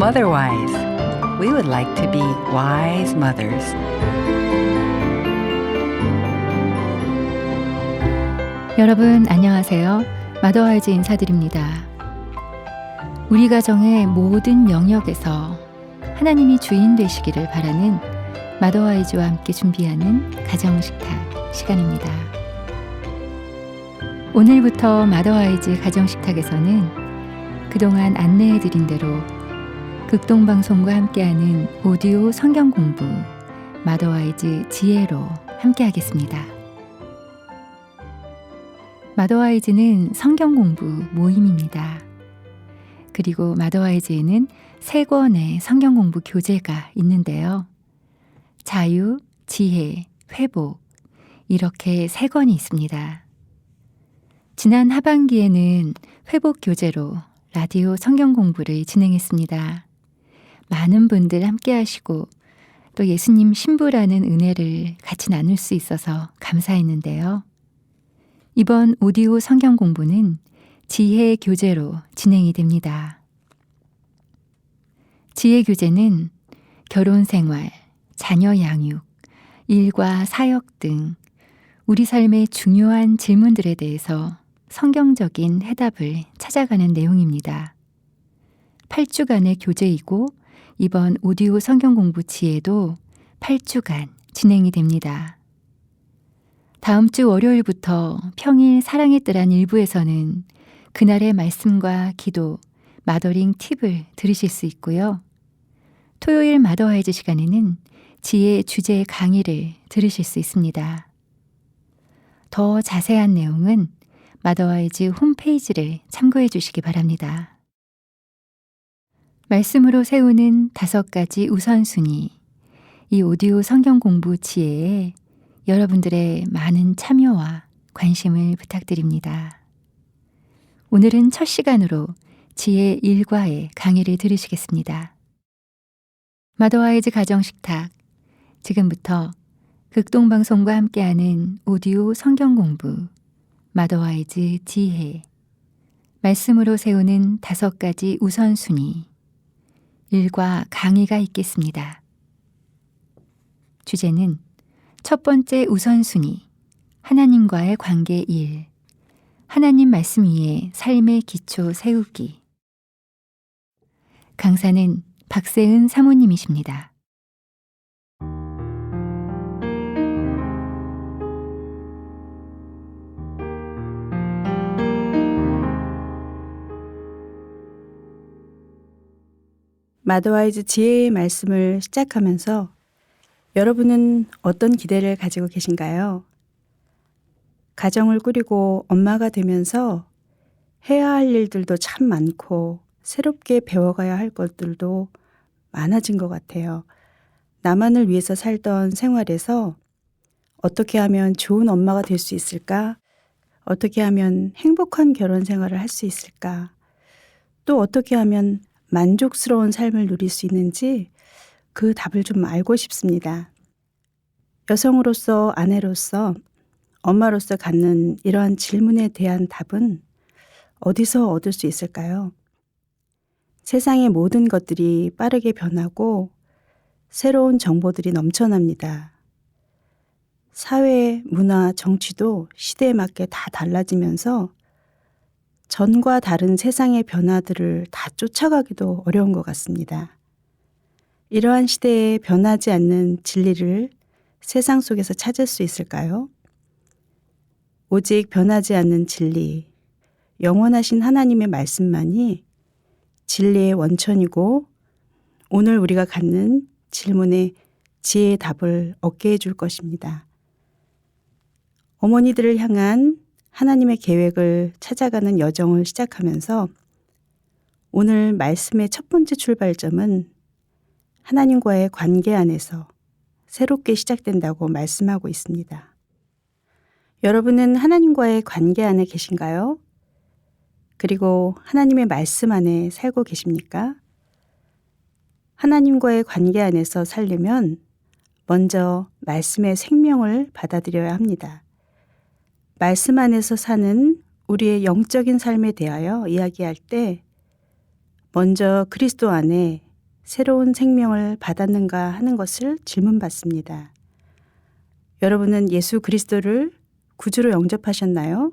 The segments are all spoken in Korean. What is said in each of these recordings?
otherwise. We would like to be wise mothers. 여러분 안녕하세요. 마더와이즈 인사드립니다. 우리 가정의 모든 영역에서 하나님이 주인 되시기를 바라는 마더와이즈와 함께 준비하는 가정식탁 시간입니다. 오늘부터 마더와이즈 가정식탁에서는 그동안 안내해드린 대로 극동방송과 함께하는 오디오 성경 공부 마더와이즈 지혜로 함께하겠습니다. 마더와이즈는 성경 공부 모임입니다. 그리고 마더와이즈에는 3권의 성경 공부 교재가 있는데요. 자유, 지혜, 회복 이렇게 3권이 있습니다. 지난 하반기에는 회복 교재로 라디오 성경 공부를 진행했습니다. 많은 분들 함께 하시고 또 예수님 신부라는 은혜를 같이 나눌 수 있어서 감사했는데요. 이번 오디오 성경 공부는 지혜 교재로 진행이 됩니다. 지혜 교재는 결혼 생활, 자녀 양육, 일과 사역 등 우리 삶의 중요한 질문들에 대해서 성경적인 해답을 찾아가는 내용입니다. 8주간의 교재이고 이번 오디오 성경 공부 지혜도 8주간 진행이 됩니다. 다음 주 월요일부터 평일 사랑의 뜰한 일부에서는 그날의 말씀과 기도, 마더링 팁을 들으실 수 있고요. 토요일 마더와이즈 시간에는 지혜 주제 강의를 들으실 수 있습니다. 더 자세한 내용은 마더와이즈 홈페이지를 참고해 주시기 바랍니다. 말씀으로 세우는 5가지 우선순위, 이 오디오 성경 공부 지혜에 여러분들의 많은 참여와 관심을 부탁드립니다. 오늘은 첫 시간으로 지혜 1과의 강의를 들으시겠습니다. 마더와이즈 가정식탁, 지금부터 극동방송과 함께하는 오디오 성경 공부, 마더와이즈 지혜, 말씀으로 세우는 5가지 우선순위, 1과 강의가 있겠습니다. 주제는 첫 번째 우선순위, 하나님과의 관계 1, 하나님 말씀 위에 삶의 기초 세우기. 강사는 박세은 사모님이십니다. 마더와이즈 지혜의 말씀을 시작하면서 여러분은 어떤 기대를 가지고 계신가요? 가정을 꾸리고 엄마가 되면서 해야 할 일들도 참 많고 새롭게 배워가야 할 것들도 많아진 것 같아요. 나만을 위해서 살던 생활에서 어떻게 하면 좋은 엄마가 될 수 있을까? 어떻게 하면 행복한 결혼 생활을 할 수 있을까? 또 어떻게 하면 만족스러운 삶을 누릴 수 있는지 그 답을 좀 알고 싶습니다. 여성으로서, 아내로서, 엄마로서 갖는 이러한 질문에 대한 답은 어디서 얻을 수 있을까요? 세상의 모든 것들이 빠르게 변하고 새로운 정보들이 넘쳐납니다. 사회, 문화, 정치도 시대에 맞게 다 달라지면서 전과 다른 세상의 변화들을 다 쫓아가기도 어려운 것 같습니다. 이러한 시대에 변하지 않는 진리를 세상 속에서 찾을 수 있을까요? 오직 변하지 않는 진리, 영원하신 하나님의 말씀만이 진리의 원천이고 오늘 우리가 갖는 질문에 지혜의 답을 얻게 해줄 것입니다. 어머니들을 향한 하나님의 계획을 찾아가는 여정을 시작하면서 오늘 말씀의 첫 번째 출발점은 하나님과의 관계 안에서 새롭게 시작된다고 말씀하고 있습니다. 여러분은 하나님과의 관계 안에 계신가요? 그리고 하나님의 말씀 안에 살고 계십니까? 하나님과의 관계 안에서 살려면 먼저 말씀의 생명을 받아들여야 합니다. 말씀 안에서 사는 우리의 영적인 삶에 대하여 이야기할 때 먼저 그리스도 안에 새로운 생명을 받았는가 하는 것을 질문받습니다. 여러분은 예수 그리스도를 구주로 영접하셨나요?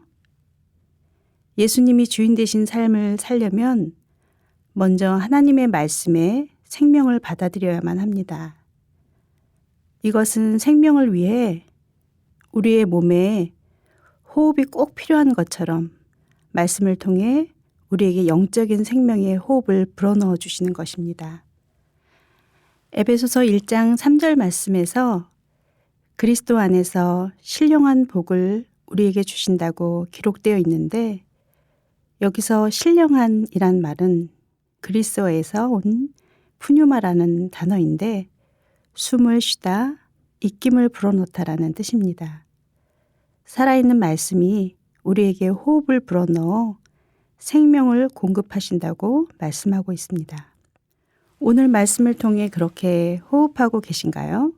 예수님이 주인 되신 삶을 살려면 먼저 하나님의 말씀에 생명을 받아들여야만 합니다. 이것은 생명을 위해 우리의 몸에 호흡이 꼭 필요한 것처럼 말씀을 통해 우리에게 영적인 생명의 호흡을 불어넣어 주시는 것입니다. 에베소서 1장 3절 말씀에서 그리스도 안에서 신령한 복을 우리에게 주신다고 기록되어 있는데 여기서 신령한이란 말은 그리스어에서 온 푸뉴마라는 단어인데 숨을 쉬다, 입김을 불어넣다라는 뜻입니다. 살아있는 말씀이 우리에게 호흡을 불어넣어 생명을 공급하신다고 말씀하고 있습니다. 오늘 말씀을 통해 그렇게 호흡하고 계신가요?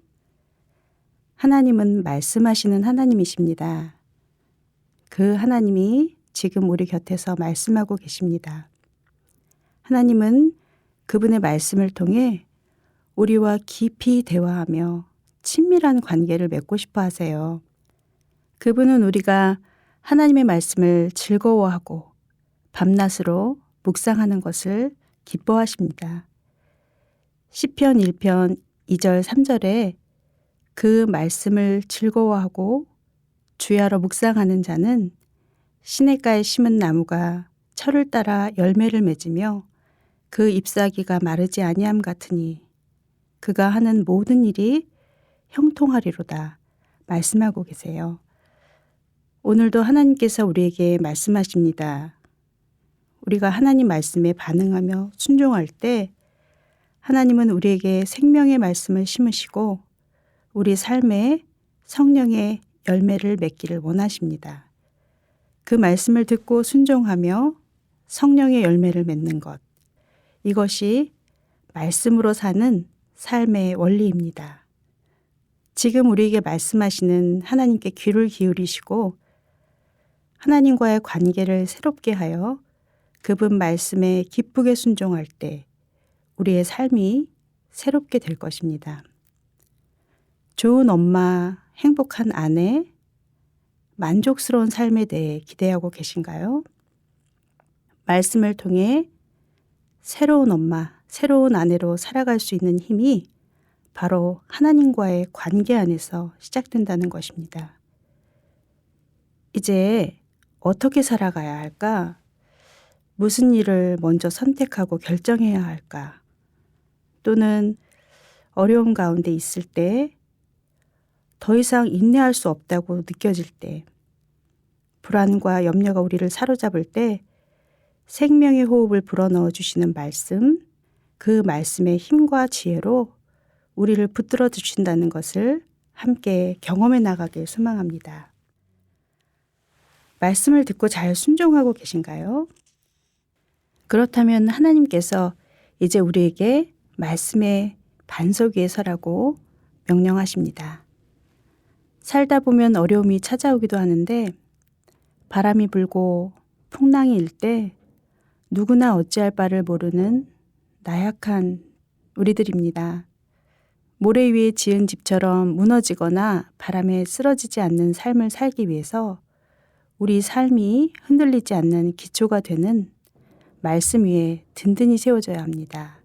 하나님은 말씀하시는 하나님이십니다. 그 하나님이 지금 우리 곁에서 말씀하고 계십니다. 하나님은 그분의 말씀을 통해 우리와 깊이 대화하며 친밀한 관계를 맺고 싶어 하세요. 그분은 우리가 하나님의 말씀을 즐거워하고 밤낮으로 묵상하는 것을 기뻐하십니다. 시편 1편 2절 3절에 그 말씀을 즐거워하고 주야로 묵상하는 자는 시냇가에 심은 나무가 철을 따라 열매를 맺으며 그 잎사귀가 마르지 아니함 같으니 그가 하는 모든 일이 형통하리로다 말씀하고 계세요. 오늘도 하나님께서 우리에게 말씀하십니다. 우리가 하나님 말씀에 반응하며 순종할 때 하나님은 우리에게 생명의 말씀을 심으시고 우리 삶에 성령의 열매를 맺기를 원하십니다. 그 말씀을 듣고 순종하며 성령의 열매를 맺는 것. 이것이 말씀으로 사는 삶의 원리입니다. 지금 우리에게 말씀하시는 하나님께 귀를 기울이시고 하나님과의 관계를 새롭게 하여 그분 말씀에 기쁘게 순종할 때 우리의 삶이 새롭게 될 것입니다. 좋은 엄마, 행복한 아내, 만족스러운 삶에 대해 기대하고 계신가요? 말씀을 통해 새로운 엄마, 새로운 아내로 살아갈 수 있는 힘이 바로 하나님과의 관계 안에서 시작된다는 것입니다. 이제 어떻게 살아가야 할까? 무슨 일을 먼저 선택하고 결정해야 할까? 또는 어려움 가운데 있을 때 더 이상 인내할 수 없다고 느껴질 때, 불안과 염려가 우리를 사로잡을 때 생명의 호흡을 불어넣어 주시는 말씀, 그 말씀의 힘과 지혜로 우리를 붙들어 주신다는 것을 함께 경험해 나가길 소망합니다. 말씀을 듣고 잘 순종하고 계신가요? 그렇다면 하나님께서 이제 우리에게 말씀의 반석 위에 서라고 명령하십니다. 살다 보면 어려움이 찾아오기도 하는데 바람이 불고 풍랑이 일 때 누구나 어찌할 바를 모르는 나약한 우리들입니다. 모래 위에 지은 집처럼 무너지거나 바람에 쓰러지지 않는 삶을 살기 위해서 우리 삶이 흔들리지 않는 기초가 되는 말씀 위에 든든히 세워져야 합니다.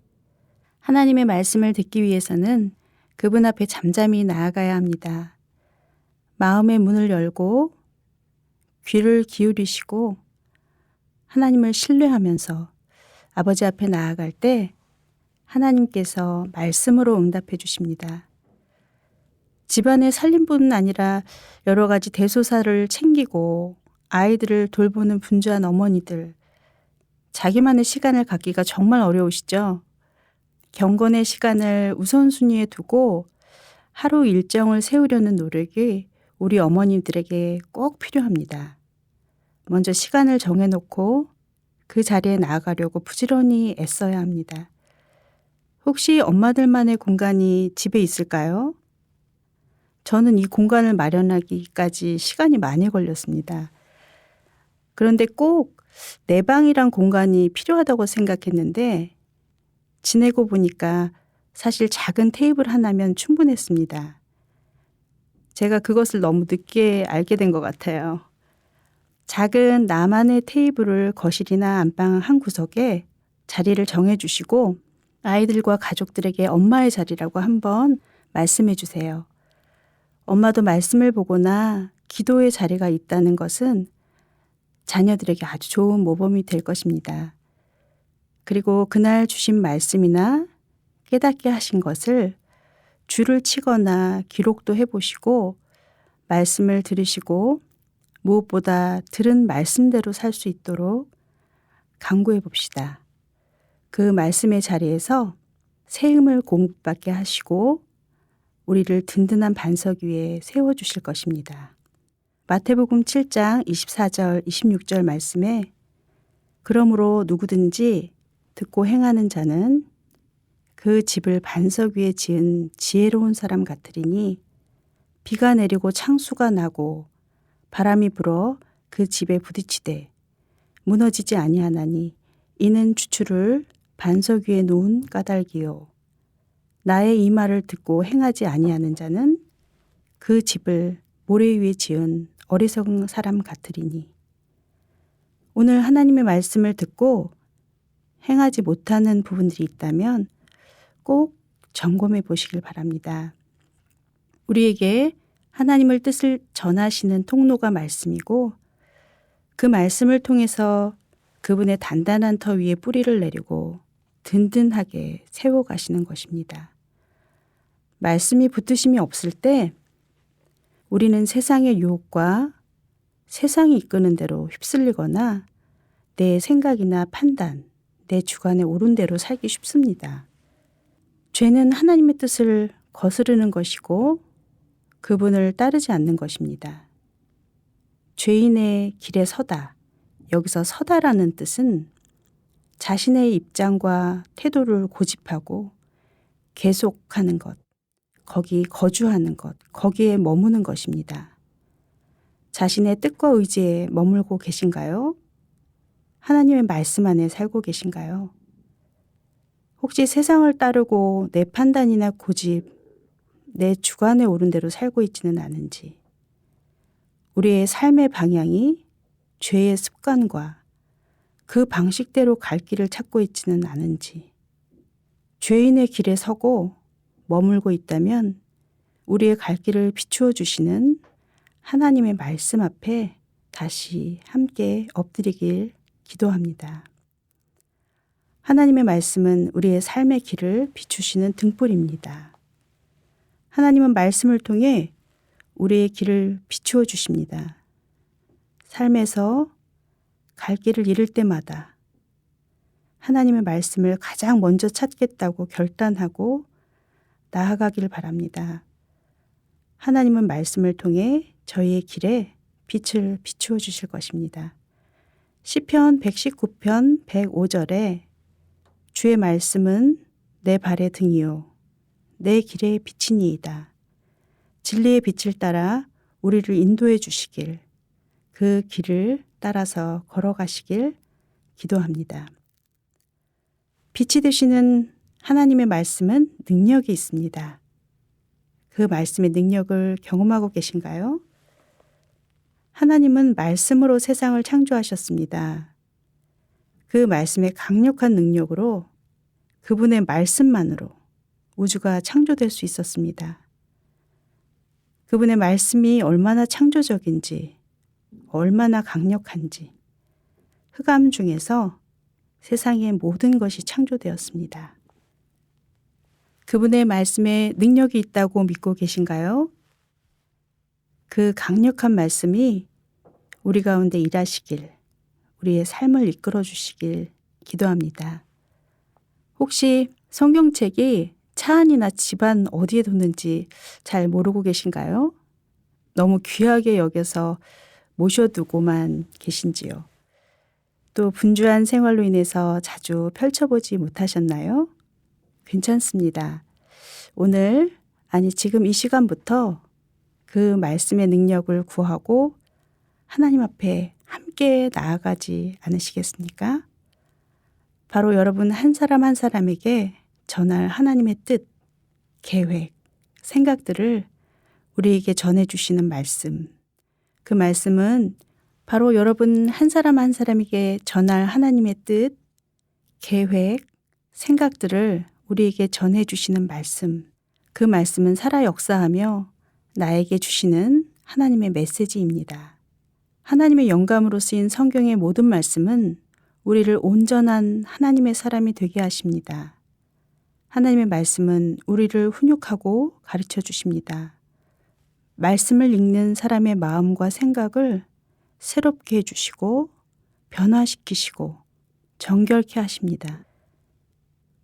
하나님의 말씀을 듣기 위해서는 그분 앞에 잠잠히 나아가야 합니다. 마음의 문을 열고 귀를 기울이시고 하나님을 신뢰하면서 아버지 앞에 나아갈 때 하나님께서 말씀으로 응답해 주십니다. 집안의 살림뿐 아니라 여러 가지 대소사를 챙기고 아이들을 돌보는 분주한 어머니들, 자기만의 시간을 갖기가 정말 어려우시죠? 경건의 시간을 우선순위에 두고 하루 일정을 세우려는 노력이 우리 어머님들에게 꼭 필요합니다. 먼저 시간을 정해놓고 그 자리에 나아가려고 부지런히 애써야 합니다. 혹시 엄마들만의 공간이 집에 있을까요? 저는 이 공간을 마련하기까지 시간이 많이 걸렸습니다. 그런데 꼭 내 방이란 공간이 필요하다고 생각했는데 지내고 보니까 사실 작은 테이블 하나면 충분했습니다. 제가 그것을 너무 늦게 알게 된 것 같아요. 작은 나만의 테이블을 거실이나 안방 한 구석에 자리를 정해주시고 아이들과 가족들에게 엄마의 자리라고 한번 말씀해 주세요. 엄마도 말씀을 보거나 기도의 자리가 있다는 것은 자녀들에게 아주 좋은 모범이 될 것입니다. 그리고 그날 주신 말씀이나 깨닫게 하신 것을 줄을 치거나 기록도 해보시고 말씀을 들으시고 무엇보다 들은 말씀대로 살 수 있도록 강구해 봅시다. 그 말씀의 자리에서 세음을 공급받게 하시고 우리를 든든한 반석 위에 세워주실 것입니다. 마태복음 7장 24절 26절 말씀에 그러므로 누구든지 듣고 행하는 자는 그 집을 반석 위에 지은 지혜로운 사람 같으리니 비가 내리고 창수가 나고 바람이 불어 그 집에 부딪히되 무너지지 아니하나니 이는 주추를 반석 위에 놓은 까닭이요. 나의 이 말을 듣고 행하지 아니하는 자는 그 집을 모래 위에 지은 어리석은 사람 같으리니. 오늘 하나님의 말씀을 듣고 행하지 못하는 부분들이 있다면 꼭 점검해 보시길 바랍니다. 우리에게 하나님의 뜻을 전하시는 통로가 말씀이고 그 말씀을 통해서 그분의 단단한 터 위에 뿌리를 내리고 든든하게 세워가시는 것입니다. 말씀이 붙으심이 없을 때 우리는 세상의 유혹과 세상이 이끄는 대로 휩쓸리거나 내 생각이나 판단, 내 주관에 옳은 대로 살기 쉽습니다. 죄는 하나님의 뜻을 거스르는 것이고 그분을 따르지 않는 것입니다. 죄인의 길에 서다, 여기서 서다라는 뜻은 자신의 입장과 태도를 고집하고 계속하는 것, 거기 거주하는 것, 거기에 머무는 것입니다. 자신의 뜻과 의지에 머물고 계신가요? 하나님의 말씀 안에 살고 계신가요? 혹시 세상을 따르고 내 판단이나 고집, 내 주관에 오른 대로 살고 있지는 않은지, 우리의 삶의 방향이 죄의 습관과 그 방식대로 갈 길을 찾고 있지는 않은지, 죄인의 길에 서고 머물고 있다면 우리의 갈 길을 비추어 주시는 하나님의 말씀 앞에 다시 함께 엎드리길 기도합니다. 하나님의 말씀은 우리의 삶의 길을 비추시는 등불입니다. 하나님은 말씀을 통해 우리의 길을 비추어 주십니다. 삶에서 갈 길을 잃을 때마다 하나님의 말씀을 가장 먼저 찾겠다고 결단하고 나아가길 바랍니다. 하나님은 말씀을 통해 저희의 길에 빛을 비추어 주실 것입니다. 시편 119편 105절에 주의 말씀은 내 발의 등이요 내 길의 빛이니이다. 진리의 빛을 따라 우리를 인도해 주시길, 그 길을 따라서 걸어가시길 기도합니다. 빛이 되시는 하나님의 말씀은 능력이 있습니다. 그 말씀의 능력을 경험하고 계신가요? 하나님은 말씀으로 세상을 창조하셨습니다. 그 말씀의 강력한 능력으로 그분의 말씀만으로 우주가 창조될 수 있었습니다. 그분의 말씀이 얼마나 창조적인지, 얼마나 강력한지 흑암 중에서 세상의 모든 것이 창조되었습니다. 그분의 말씀에 능력이 있다고 믿고 계신가요? 그 강력한 말씀이 우리 가운데 일하시길, 우리의 삶을 이끌어 주시길 기도합니다. 혹시 성경책이 차 안이나 집안 어디에 뒀는지 잘 모르고 계신가요? 너무 귀하게 여겨서 모셔두고만 계신지요? 또 분주한 생활로 인해서 자주 펼쳐보지 못하셨나요? 괜찮습니다. 오늘, 아니 지금 이 시간부터 그 말씀의 능력을 구하고 하나님 앞에 함께 나아가지 않으시겠습니까? 바로 여러분 한 사람 한 사람에게 전할 하나님의 뜻, 계획, 생각들을 우리에게 전해주시는 말씀. 그 말씀은 바로 여러분 한 사람 한 사람에게 전할 하나님의 뜻, 계획, 생각들을 우리에게 전해주시는 말씀. 그 말씀은 살아 역사하며 나에게 주시는 하나님의 메시지입니다. 하나님의 영감으로 쓰인 성경의 모든 말씀은 우리를 온전한 하나님의 사람이 되게 하십니다. 하나님의 말씀은 우리를 훈육하고 가르쳐 주십니다. 말씀을 읽는 사람의 마음과 생각을 새롭게 해주시고 변화시키시고 정결케 하십니다.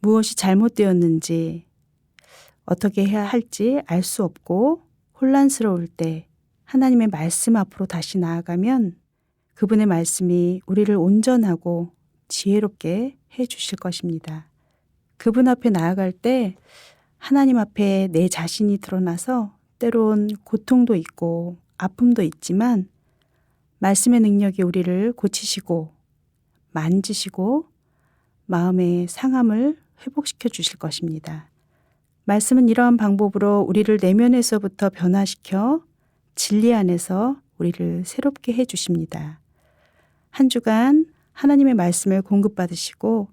무엇이 잘못되었는지 어떻게 해야 할지 알 수 없고 혼란스러울 때 하나님의 말씀 앞으로 다시 나아가면 그분의 말씀이 우리를 온전하고 지혜롭게 해 주실 것입니다. 그분 앞에 나아갈 때 하나님 앞에 내 자신이 드러나서 때론 고통도 있고 아픔도 있지만 말씀의 능력이 우리를 고치시고 만지시고 마음의 상함을 회복시켜 주실 것입니다. 말씀은 이러한 방법으로 우리를 내면에서부터 변화시켜 진리 안에서 우리를 새롭게 해 주십니다. 한 주간 하나님의 말씀을 공급받으시고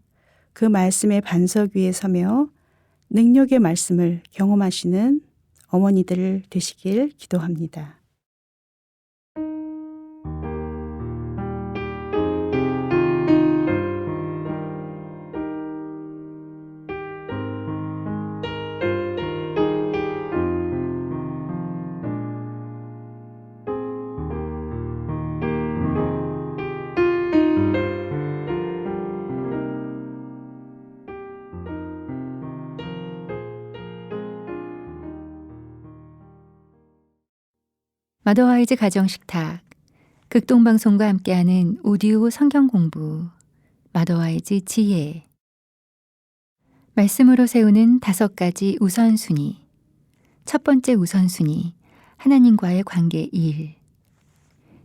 그 말씀의 반석 위에 서며 능력의 말씀을 경험하시는 어머니들 되시길 기도합니다. 마더와이즈 가정식탁, 극동방송과 함께하는 오디오 성경 공부, 마더와이즈 지혜. 말씀으로 세우는 5가지 우선순위. 첫 번째 우선순위, 하나님과의 관계 1.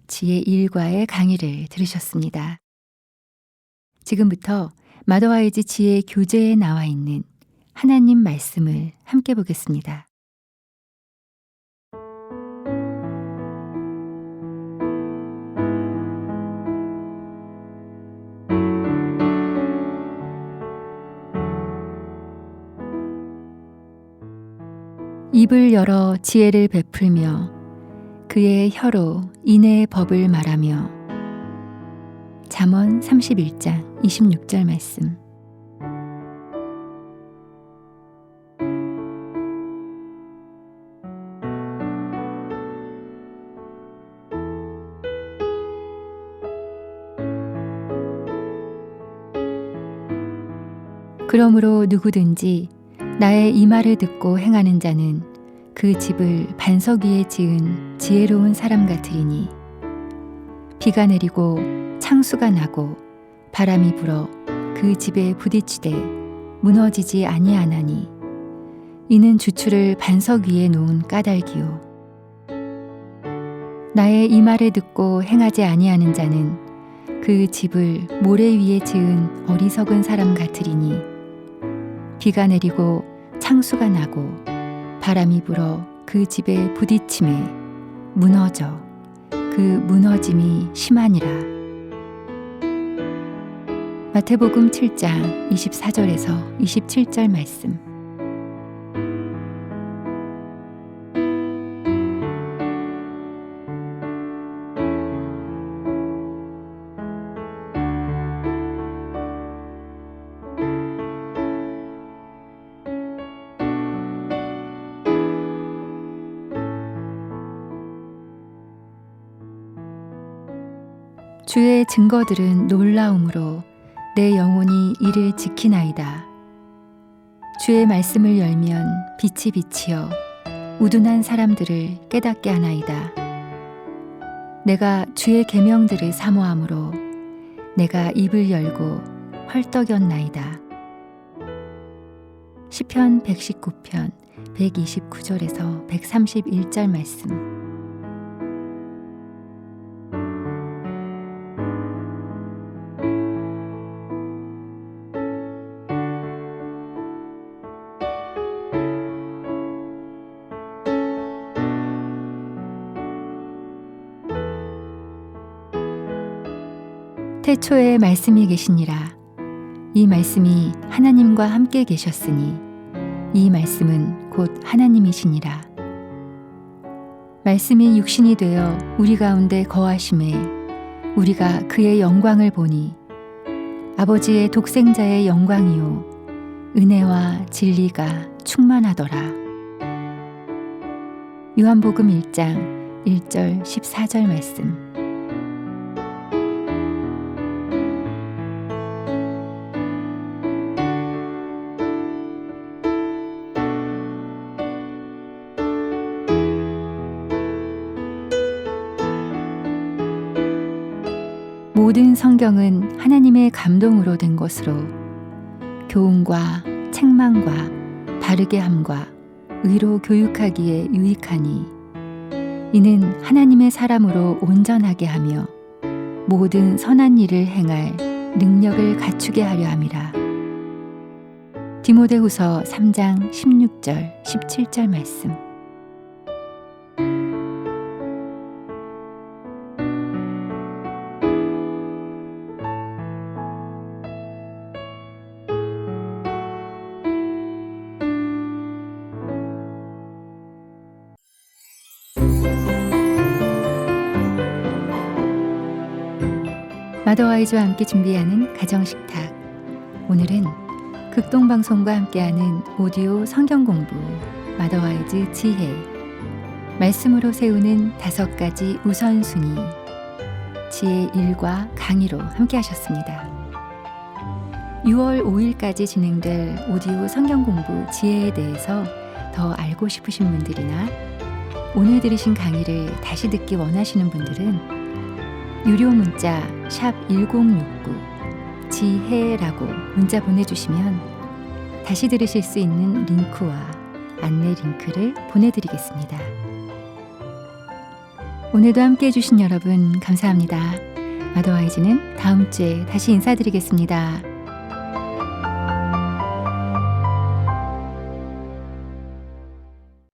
지혜 1과의 강의를 들으셨습니다. 지금부터 마더와이즈 지혜 교재에 나와 있는 하나님 말씀을 함께 보겠습니다. 입을 열어 지혜를 베풀며 그의 혀로 인애의 법을 말하며. 잠언 31장 26절 말씀. 그러므로 누구든지 나의 이 말을 듣고 행하는 자는 그 집을 반석 위에 지은 지혜로운 사람 같으리니 비가 내리고 창수가 나고 바람이 불어 그 집에 부딪히되 무너지지 아니하나니 이는 주추를 반석 위에 놓은 까닭이요. 나의 이 말을 듣고 행하지 아니하는 자는 그 집을 모래 위에 지은 어리석은 사람 같으리니 비가 내리고 창수가 나고 바람이 불어 그 집에 부딪힘에 무너져 그 무너짐이 심하니라. 마태복음 7장 24절에서 27절 말씀. 주의 증거들은 놀라움으로 내 영혼이 이를 지키나이다. 주의 말씀을 열면 빛이 비치어 우둔한 사람들을 깨닫게 하나이다. 내가 주의 계명들을 사모함으로 내가 입을 열고 헐떡였나이다. 시편 119편 129절에서 131절 말씀. 태초에 말씀이 계시니라. 이 말씀이 하나님과 함께 계셨으니 이 말씀은 곧 하나님이시니라. 말씀이 육신이 되어 우리 가운데 거하심에 우리가 그의 영광을 보니 아버지의 독생자의 영광이요 은혜와 진리가 충만하더라. 요한복음 1장 1절 14절 말씀. 모든 성경은 하나님의 감동으로 된 것으로 교훈과 책망과 바르게 함과 의로 교육하기에 유익하니 이는 하나님의 사람으로 온전하게 하며 모든 선한 일을 행할 능력을 갖추게 하려 함이라. 디모데후서 3장 16절 17절 말씀. 마더와이즈와 함께 준비하는 가정식탁. 오늘은 극동방송과 함께하는 오디오 성경공부 마더와이즈 지혜, 말씀으로 세우는 5가지 우선순위, 지혜 1과 강의로 함께하셨습니다. 6월 5일까지 진행될 오디오 성경공부 지혜에 대해서 더 알고 싶으신 분들이나 오늘 들으신 강의를 다시 듣기 원하시는 분들은 유료 문자 샵 1069 지혜라고 문자 보내주시면 다시 들으실 수 있는 링크와 안내 링크를 보내드리겠습니다. 오늘도 함께 해주신 여러분 감사합니다. 마더와이즈는 다음 주에 다시 인사드리겠습니다.